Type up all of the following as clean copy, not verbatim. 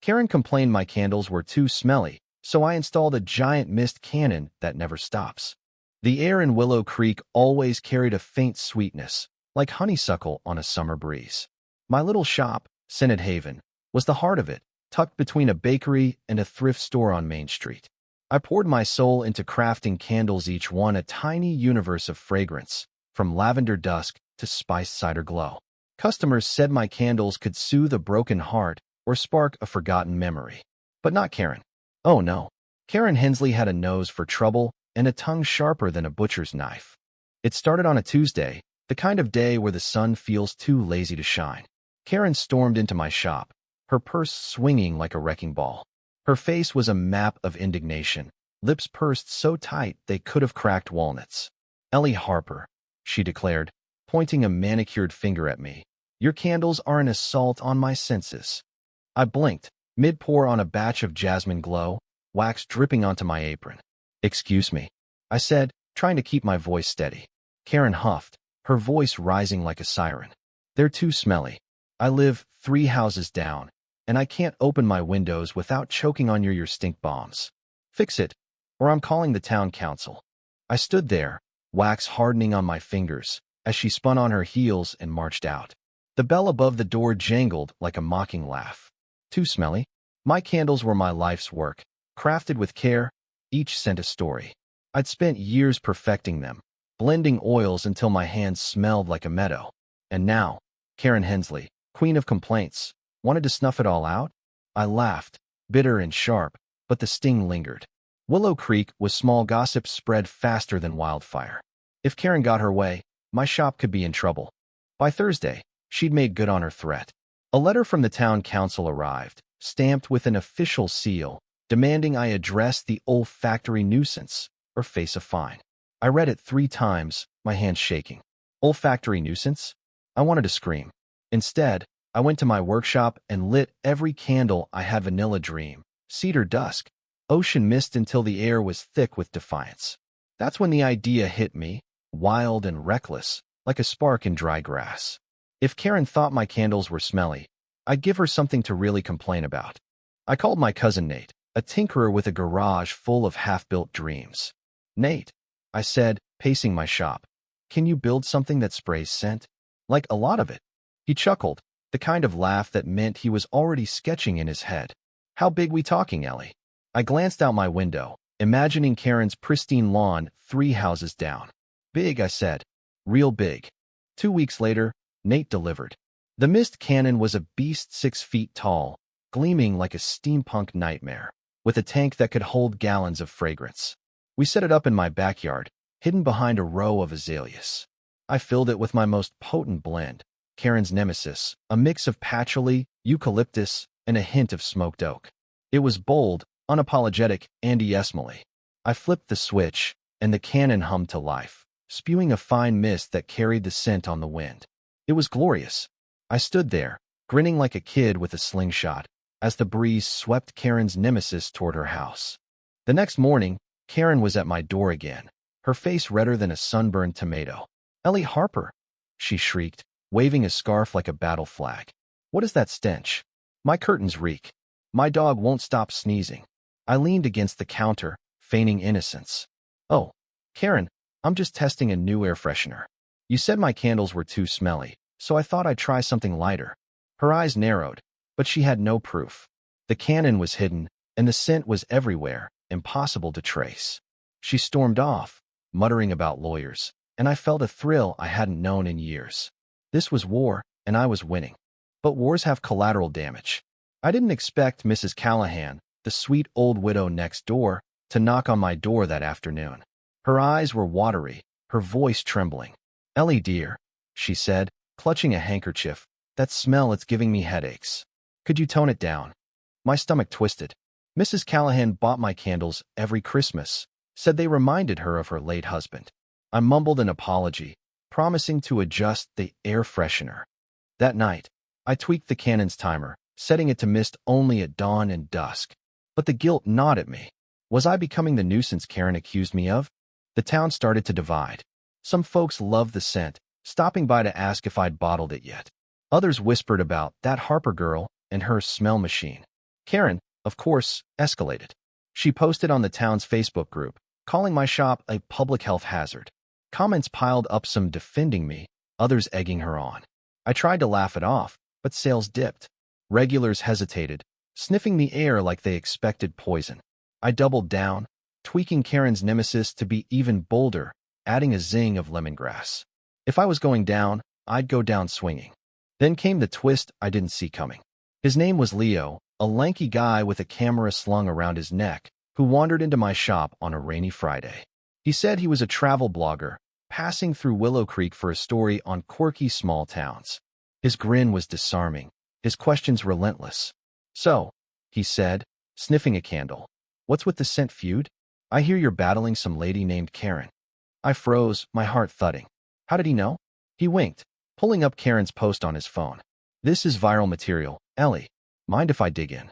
Karen complained my candles were too smelly, so I installed a giant mist cannon that never stops. The air in Willow Creek always carried a faint sweetness, like honeysuckle on a summer breeze. My little shop, Scented Haven, was the heart of it, tucked between a bakery and a thrift store on Main Street. I poured my soul into crafting candles, each one a tiny universe of fragrance, from lavender dusk to spiced cider glow. Customers said my candles could soothe a broken heart or spark a forgotten memory. But not Karen. Oh no. Karen Hensley had a nose for trouble and a tongue sharper than a butcher's knife. It started on a Tuesday, the kind of day where the sun feels too lazy to shine. Karen stormed into my shop, her purse swinging like a wrecking ball. Her face was a map of indignation, lips pursed so tight they could have cracked walnuts. "Ellie Harper," she declared, pointing a manicured finger at me. "Your candles are an assault on my senses." I blinked, mid-pour on a batch of jasmine glow, wax dripping onto my apron. "Excuse me," I said, trying to keep my voice steady. Karen huffed, her voice rising like a siren. "They're too smelly. I live 3 houses down, and I can't open my windows without choking on your stink bombs. Fix it, or I'm calling the town council." I stood there, wax hardening on my fingers, as she spun on her heels and marched out. The bell above the door jangled like a mocking laugh. Too smelly? My candles were my life's work, crafted with care, each scent a story. I'd spent years perfecting them, blending oils until my hands smelled like a meadow. And now, Karen Hensley, queen of complaints, wanted to snuff it all out? I laughed, bitter and sharp, but the sting lingered. Willow Creek was small gossip spread faster than wildfire. If Karen got her way, my shop could be in trouble. By Thursday, she'd made good on her threat. A letter from the town council arrived, stamped with an official seal, demanding I address the olfactory nuisance or face a fine. I read it 3 times, my hands shaking. Olfactory nuisance? I wanted to scream. Instead, I went to my workshop and lit every candle I had: Vanilla Dream, Cedar Dusk, Ocean Mist, until the air was thick with defiance. That's when the idea hit me, wild and reckless, like a spark in dry grass. If Karen thought my candles were smelly, I'd give her something to really complain about. I called my cousin Nate, a tinkerer with a garage full of half-built dreams. "Nate," I said, pacing my shop, "can you build something that sprays scent? Like a lot of it?" He chuckled, the kind of laugh that meant he was already sketching in his head. "How big we talking, Ellie?" I glanced out my window, imagining Karen's pristine lawn 3 houses down. "Big," I said. "Real big." 2 weeks later, Nate delivered. The mist cannon was a beast 6 feet tall, gleaming like a steampunk nightmare, with a tank that could hold gallons of fragrance. We set it up in my backyard, hidden behind a row of azaleas. I filled it with my most potent blend, Karen's nemesis, a mix of patchouli, eucalyptus, and a hint of smoked oak. It was bold, unapologetic, anti-Esmely. I flipped the switch, and the cannon hummed to life, spewing a fine mist that carried the scent on the wind. It was glorious. I stood there, grinning like a kid with a slingshot, as the breeze swept Karen's nemesis toward her house. The next morning, Karen was at my door again, her face redder than a sunburned tomato. "Ellie Harper," she shrieked, waving a scarf like a battle flag. "What is that stench? My curtains reek. My dog won't stop sneezing." I leaned against the counter, feigning innocence. "Oh, Karen, I'm just testing a new air freshener. You said my candles were too smelly, so I thought I'd try something lighter." Her eyes narrowed, but she had no proof. The cannon was hidden, and the scent was everywhere, impossible to trace. She stormed off, muttering about lawyers, and I felt a thrill I hadn't known in years. This was war, and I was winning. But wars have collateral damage. I didn't expect Mrs. Callahan, the sweet old widow next door, to knock on my door that afternoon. Her eyes were watery, her voice trembling. "Ellie dear," she said, clutching a handkerchief, "that smell, it's giving me headaches. Could you tone it down?" My stomach twisted. Mrs. Callahan bought my candles every Christmas, said they reminded her of her late husband. I mumbled an apology, promising to adjust the air freshener. That night, I tweaked the cannon's timer, setting it to mist only at dawn and dusk. But the guilt gnawed at me. Was I becoming the nuisance Karen accused me of? The town started to divide. Some folks loved the scent, stopping by to ask if I'd bottled it yet. Others whispered about that Harper girl and her smell machine. Karen, of course, escalated. She posted on the town's Facebook group, calling my shop a public health hazard. Comments piled up, some defending me, others egging her on. I tried to laugh it off, but sales dipped. Regulars hesitated, sniffing the air like they expected poison. I doubled down, tweaking Karen's nemesis to be even bolder, adding a zing of lemongrass. If I was going down, I'd go down swinging. Then came the twist I didn't see coming. His name was Leo, a lanky guy with a camera slung around his neck, who wandered into my shop on a rainy Friday. He said he was a travel blogger, passing through Willow Creek for a story on quirky small towns. His grin was disarming, his questions relentless. "So," he said, sniffing a candle, "what's with the scent feud? I hear you're battling some lady named Karen." I froze, my heart thudding. How did he know? He winked, pulling up Karen's post on his phone. "This is viral material, Ellie. Mind if I dig in?"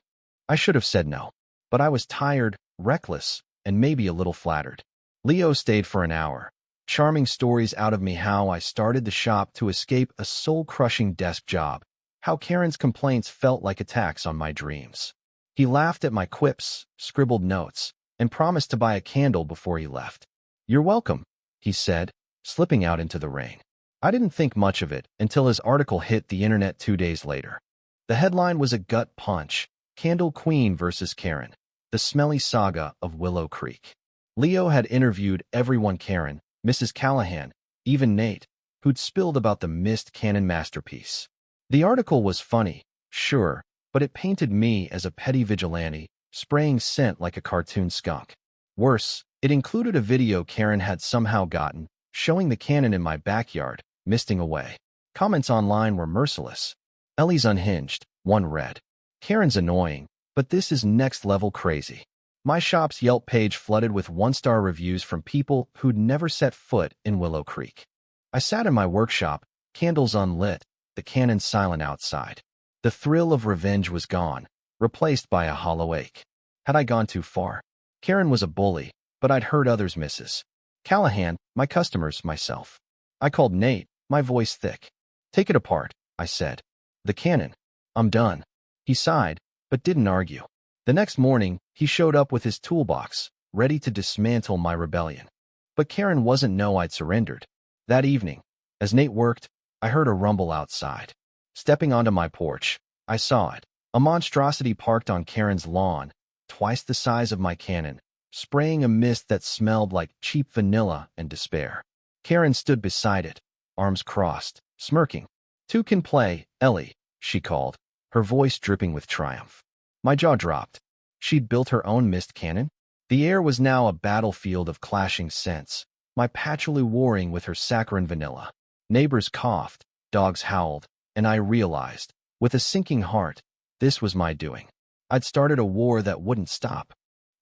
I should have said no, but I was tired, reckless, and maybe a little flattered. Leo stayed for an hour, charming stories out of me how I started the shop to escape a soul-crushing desk job, how Karen's complaints felt like attacks on my dreams. He laughed at my quips, scribbled notes, and promised to buy a candle before he left. "You're welcome," he said, slipping out into the rain. I didn't think much of it until his article hit the internet 2 days later. The headline was a gut punch: Candle Queen versus Karen, the Smelly Saga of Willow Creek. Leo had interviewed everyone: Karen, Mrs. Callahan, even Nate, who'd spilled about the missed Canon masterpiece. The article was funny, sure, but it painted me as a petty vigilante, spraying scent like a cartoon skunk. Worse, it included a video Karen had somehow gotten, showing the cannon in my backyard, misting away. Comments online were merciless. "Ellie's unhinged," one read. "Karen's annoying, but this is next-level crazy." My shop's Yelp page flooded with one-star reviews from people who'd never set foot in Willow Creek. I sat in my workshop, candles unlit, the cannon silent outside. The thrill of revenge was gone, replaced by a hollow ache. Had I gone too far? Karen was a bully, but I'd heard others' misses. Callahan, my customers, myself. I called Nate, my voice thick. "Take it apart," I said. "The cannon. I'm done." He sighed, but didn't argue. The next morning, he showed up with his toolbox, ready to dismantle my rebellion. But Karen wasn't know I'd surrendered. That evening, as Nate worked, I heard a rumble outside. Stepping onto my porch, I saw it. A monstrosity parked on Karen's lawn, twice the size of my cannon, spraying a mist that smelled like cheap vanilla and despair. Karen stood beside it, arms crossed, smirking. "Two can play, Ellie," she called, her voice dripping with triumph. My jaw dropped. She'd built her own mist cannon? The air was now a battlefield of clashing scents, my patchouli warring with her saccharine vanilla. Neighbors coughed, dogs howled, and I realized, with a sinking heart, this was my doing. I'd started a war that wouldn't stop.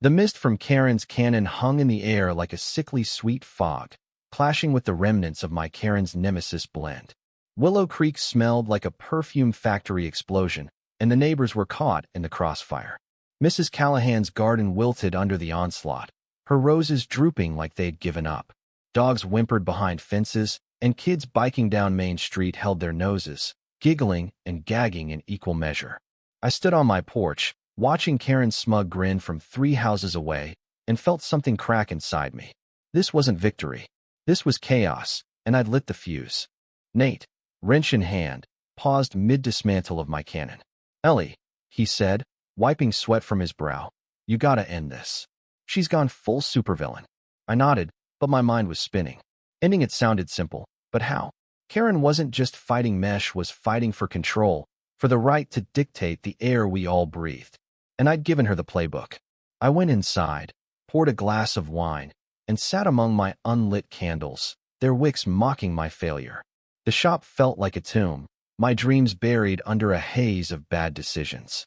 The mist from Karen's cannon hung in the air like a sickly sweet fog, clashing with the remnants of my Karen's nemesis blend. Willow Creek smelled like a perfume factory explosion, and the neighbors were caught in the crossfire. Mrs. Callahan's garden wilted under the onslaught, her roses drooping like they'd given up. Dogs whimpered behind fences, and kids biking down Main Street held their noses, giggling and gagging in equal measure. I stood on my porch, watching Karen's smug grin from 3 houses away, and felt something crack inside me. This wasn't victory. This was chaos, and I'd lit the fuse. Nate, wrench in hand, paused mid-dismantle of my cannon. "Ellie," he said, wiping sweat from his brow, "you gotta end this." "She's gone full supervillain." I nodded, but my mind was spinning. Ending it sounded simple, but how? Karen wasn't just fighting mesh, was fighting for control, for the right to dictate the air we all breathed. And I'd given her the playbook. I went inside, poured a glass of wine, and sat among my unlit candles, their wicks mocking my failure. The shop felt like a tomb, my dreams buried under a haze of bad decisions.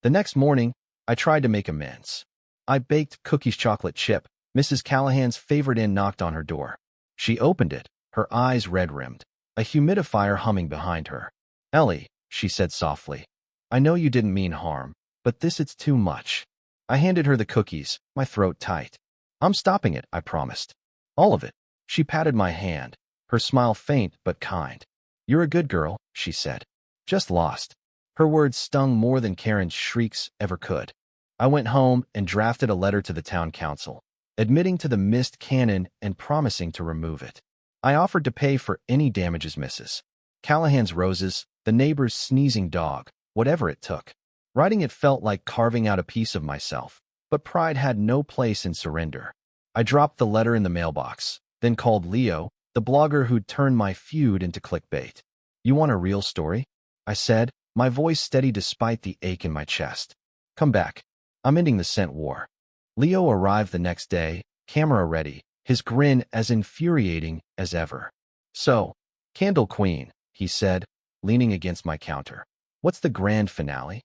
The next morning, I tried to make amends. I baked cookies chocolate chip, Mrs. Callahan's favorite, and knocked on her door. She opened it, her eyes red-rimmed, a humidifier humming behind her. "Ellie," she said softly, "I know you didn't mean harm, but it's too much." I handed her the cookies, my throat tight. "I'm stopping it," I promised. "All of it." She patted my hand, her smile faint but kind. "You're a good girl," she said. "Just lost." Her words stung more than Karen's shrieks ever could. I went home and drafted a letter to the town council, admitting to the missed cannon and promising to remove it. I offered to pay for any damages Mrs. Callahan's roses, the neighbor's sneezing dog, whatever it took. Writing it felt like carving out a piece of myself, but pride had no place in surrender. I dropped the letter in the mailbox, then called Leo, the blogger who'd turned my feud into clickbait. "You want a real story?" I said, my voice steady despite the ache in my chest. "Come back. I'm ending the scent war." Leo arrived the next day, camera ready, his grin as infuriating as ever. "So, Candle Queen," he said, leaning against my counter. "What's the grand finale?"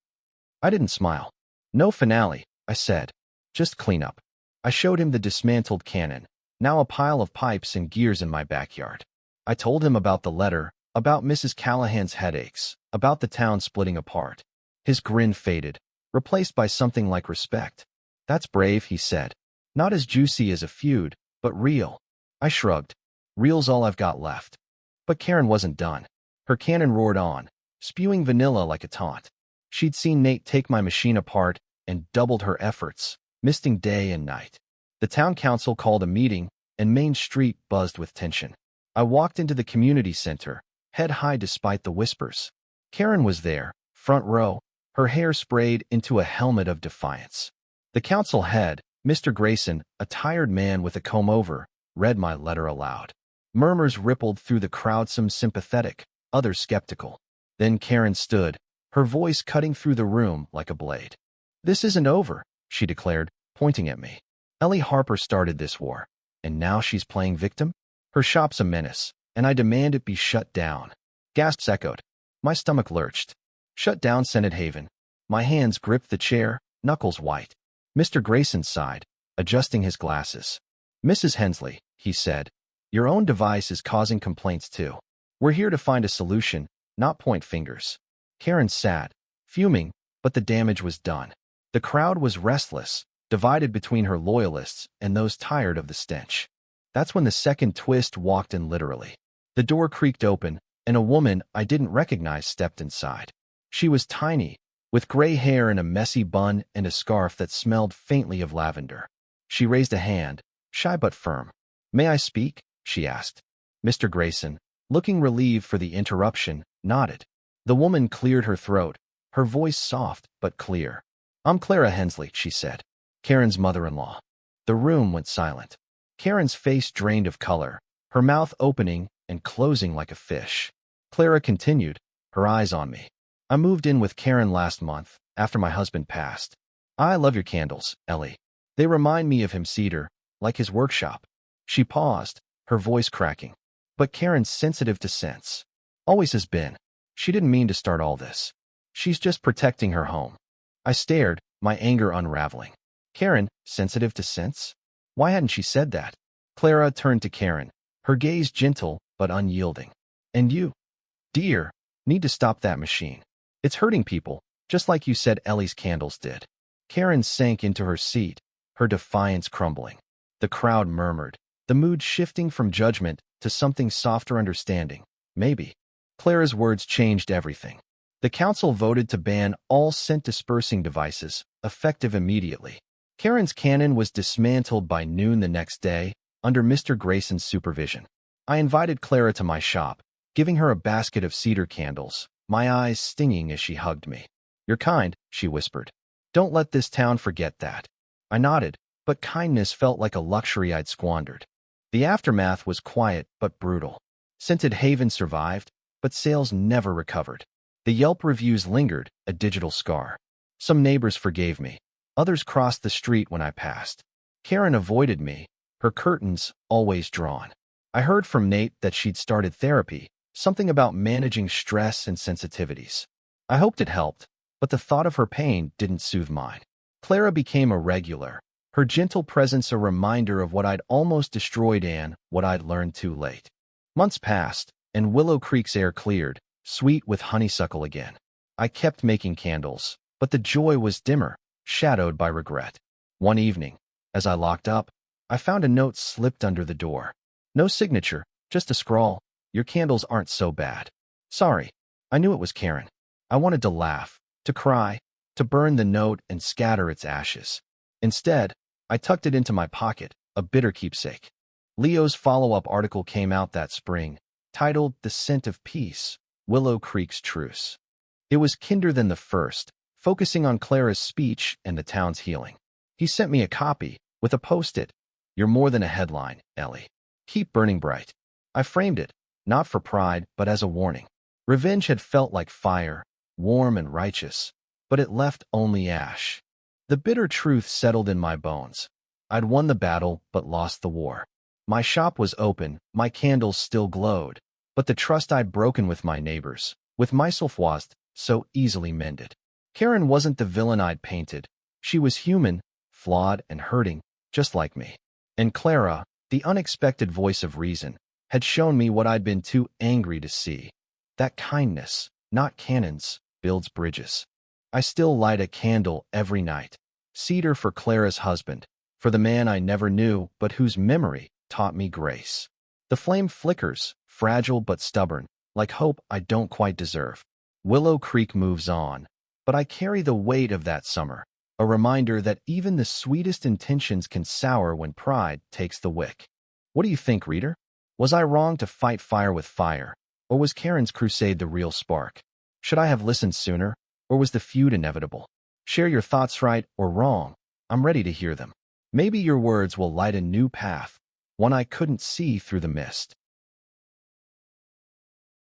I didn't smile. "No finale," I said. "Just cleanup." I showed him the dismantled cannon, now a pile of pipes and gears in my backyard. I told him about the letter, about Mrs. Callahan's headaches, about the town splitting apart. His grin faded, replaced by something like respect. "That's brave," he said. "Not as juicy as a feud, but real." I shrugged. "Real's all I've got left." But Karen wasn't done. Her cannon roared on, spewing vanilla like a taunt. She'd seen Nate take my machine apart and doubled her efforts, misting day and night. The town council called a meeting, and Main Street buzzed with tension. I walked into the community center, head high despite the whispers. Karen was there, front row, her hair sprayed into a helmet of defiance. The council head, Mr. Grayson, a tired man with a comb-over, read my letter aloud. Murmurs rippled through the crowd, some sympathetic, others skeptical. Then Karen stood, her voice cutting through the room like a blade. "This isn't over," she declared, pointing at me. "Ellie Harper started this war, and now she's playing victim? Her shop's a menace, and I demand it be shut down." Gasps echoed. My stomach lurched. "Shut down," Senate Haven. My hands gripped the chair, knuckles white. Mr. Grayson sighed, adjusting his glasses. "Mrs. Hensley," he said, "your own device is causing complaints too. We're here to find a solution, not point fingers." Karen sat, fuming, but the damage was done. The crowd was restless, divided between her loyalists and those tired of the stench. That's when the second twist walked in literally. The door creaked open, and a woman I didn't recognize stepped inside. She was tiny, with gray hair in a messy bun and a scarf that smelled faintly of lavender. She raised a hand, shy but firm. "May I speak?" she asked. Mr. Grayson, looking relieved for the interruption, nodded. The woman cleared her throat, her voice soft but clear. "I'm Clara Hensley," she said. "Karen's mother-in-law." The room went silent. Karen's face drained of color, her mouth opening and closing like a fish. Clara continued, her eyes on me. "I moved in with Karen last month, after my husband passed. I love your candles, Ellie. They remind me of him, cedar, like his workshop." She paused, her voice cracking. "But Karen's sensitive to scents. Always has been. She didn't mean to start all this. She's just protecting her home." I stared, my anger unraveling. Karen, sensitive to scents? Why hadn't she said that? Clara turned to Karen, her gaze gentle but unyielding. "And you, dear, need to stop that machine. It's hurting people, just like you said Ellie's candles did." Karen sank into her seat, her defiance crumbling. The crowd murmured, the mood shifting from judgment to something softer understanding. Maybe. Clara's words changed everything. The council voted to ban all scent-dispersing devices, effective immediately. Karen's cannon was dismantled by noon the next day, under Mr. Grayson's supervision. I invited Clara to my shop, giving her a basket of cedar candles, my eyes stinging as she hugged me. "You're kind," she whispered. "Don't let this town forget that." I nodded, but kindness felt like a luxury I'd squandered. The aftermath was quiet but brutal. Scented Haven survived, but sales never recovered. The Yelp reviews lingered, a digital scar. Some neighbors forgave me. Others crossed the street when I passed. Karen avoided me, her curtains always drawn. I heard from Nate that she'd started therapy, something about managing stress and sensitivities. I hoped it helped, but the thought of her pain didn't soothe mine. Clara became a regular, her gentle presence a reminder of what I'd almost destroyed and what I'd learned too late. Months passed, and Willow Creek's air cleared, sweet with honeysuckle again. I kept making candles, but the joy was dimmer, shadowed by regret. One evening, as I locked up, I found a note slipped under the door. No signature, just a scrawl. "Your candles aren't so bad. Sorry." I knew it was Karen. I wanted to laugh, to cry, to burn the note and scatter its ashes. Instead, I tucked it into my pocket, a bitter keepsake. Leo's follow-up article came out that spring, titled The Scent of Peace, Willow Creek's Truce. It was kinder than the first, focusing on Clara's speech and the town's healing. He sent me a copy, with a post-it. "You're more than a headline, Ellie. Keep burning bright." I framed it, not for pride, but as a warning. Revenge had felt like fire, warm and righteous, but it left only ash. The bitter truth settled in my bones. I'd won the battle, but lost the war. My shop was open, my candles still glowed, but the trust I'd broken with my neighbors, with myself was so easily mended. Karen wasn't the villain I'd painted. She was human, flawed and hurting, just like me. And Clara, the unexpected voice of reason, had shown me what I'd been too angry to see. That kindness, not cannons, builds bridges. I still light a candle every night. Cedar for Clara's husband, for the man I never knew but whose memory taught me grace. The flame flickers, fragile but stubborn, like hope I don't quite deserve. Willow Creek moves on, but I carry the weight of that summer, a reminder that even the sweetest intentions can sour when pride takes the wick. What do you think, reader? Was I wrong to fight fire with fire, or was Karen's crusade the real spark? Should I have listened sooner, or was the feud inevitable? Share your thoughts, right or wrong. I'm ready to hear them. Maybe your words will light a new path, one I couldn't see through the mist.